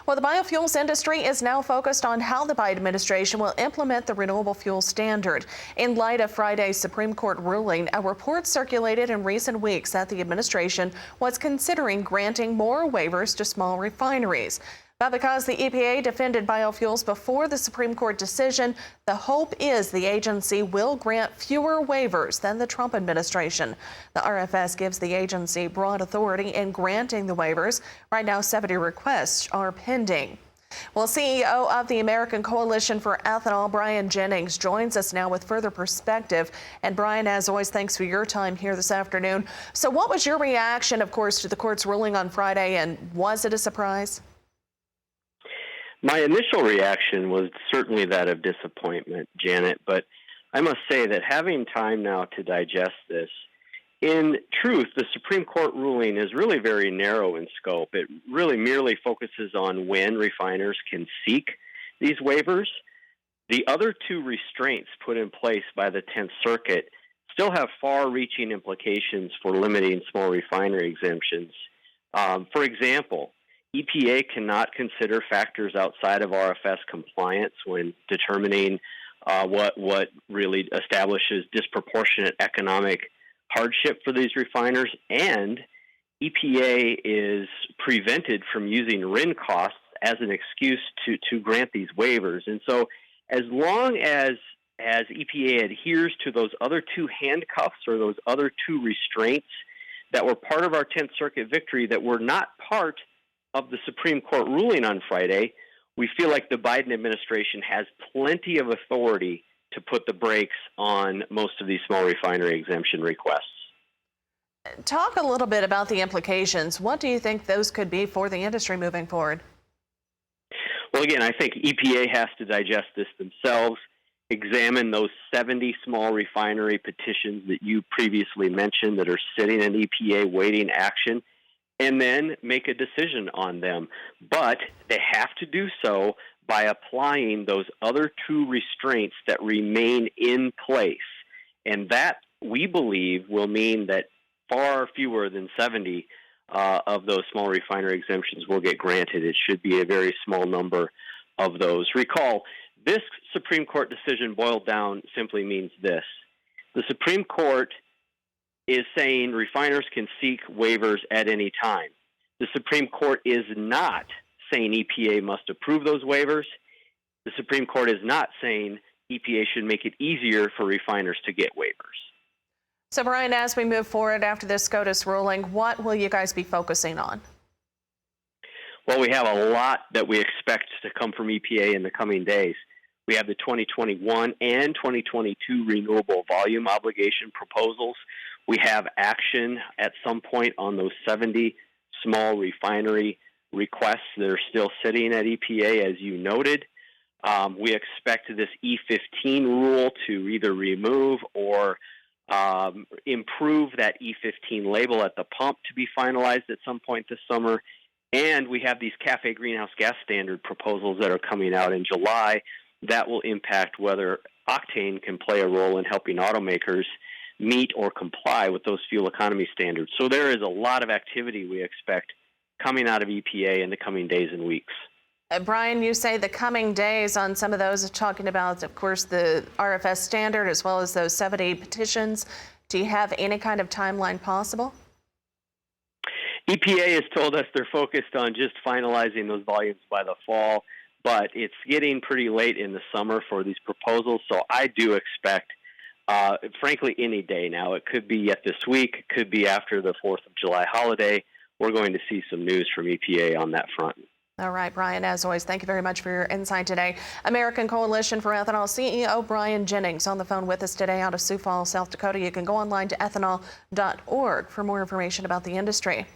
Well, the biofuels industry is now focused on how the Biden administration will implement the renewable fuel standard. In light of Friday's Supreme Court ruling, a report circulated in recent weeks that the administration was considering granting more waivers to small refineries. But because the EPA defended biofuels before the Supreme Court decision, the hope is the agency will grant fewer waivers than the Trump administration. The RFS gives the agency broad authority in granting the waivers. Right now, 70 requests are pending. Well, CEO of the American Coalition for Ethanol, Brian Jennings, joins us now with further perspective. And Brian, as always, thanks for your time here this afternoon. So what was your reaction, of course, to the court's ruling on Friday, and was it a surprise? My initial reaction was certainly that of disappointment, Janet, but I must say that having time now to digest this, in truth, the Supreme Court ruling is really very narrow in scope. It really merely focuses on when refiners can seek these waivers. The other two restraints put in place by the 10th Circuit still have far-reaching implications for limiting small refinery exemptions. For example, EPA cannot consider factors outside of RFS compliance when determining what really establishes disproportionate economic hardship for these refiners, and EPA is prevented from using RIN costs as an excuse to grant these waivers. And so as long as EPA adheres to those other two handcuffs or those other two restraints that were part of our 10th Circuit victory that were not part of the Supreme Court ruling on Friday, we feel like the Biden administration has plenty of authority to put the brakes on most of these small refinery exemption requests. Talk a little bit about the implications. What do you think those could be for the industry moving forward? Well, again, I think EPA has to digest this themselves, examine those 70 small refinery petitions that you previously mentioned that are sitting in EPA waiting action, and then make a decision on them. But they have to do so by applying those other two restraints that remain in place. And that, we believe, will mean that far fewer than 70 of those small refinery exemptions will get granted. It should be a very small number of those. Recall, this Supreme Court decision boiled down simply means this. The Supreme Court is saying refiners can seek waivers at any time. The Supreme Court is not saying EPA must approve those waivers. The Supreme Court is not saying EPA should make it easier for refiners to get waivers. So, Brian, as we move forward after this SCOTUS ruling, what will you guys be focusing on? Well, we have a lot that we expect to come from EPA in the coming days. We have the 2021 and 2022 renewable volume obligation proposals. We have action at some point on those 70 small refinery requests that are still sitting at EPA, as you noted. We expect this E15 rule to either remove or improve that E15 label at the pump to be finalized at some point this summer. And we have these CAFE greenhouse gas standard proposals that are coming out in July that will impact whether octane can play a role in helping automakers meet or comply with those fuel economy standards. So there is a lot of activity we expect coming out of EPA in the coming days and weeks. Brian, you say the coming days on some of those, talking about, of course, the RFS standard as well as those 70 petitions. Do you have any kind of timeline possible? EPA has told us they're focused on just finalizing those volumes by the fall, but it's getting pretty late in the summer for these proposals, so I do expect, frankly, any day now. It could be yet this week, it could be after the 4th of July holiday. We're going to see some news from EPA on that front. All right, Brian, as always, thank you very much for your insight today. American Coalition for Ethanol CEO Brian Jennings on the phone with us today out of Sioux Falls, South Dakota. You can go online to ethanol.org for more information about the industry.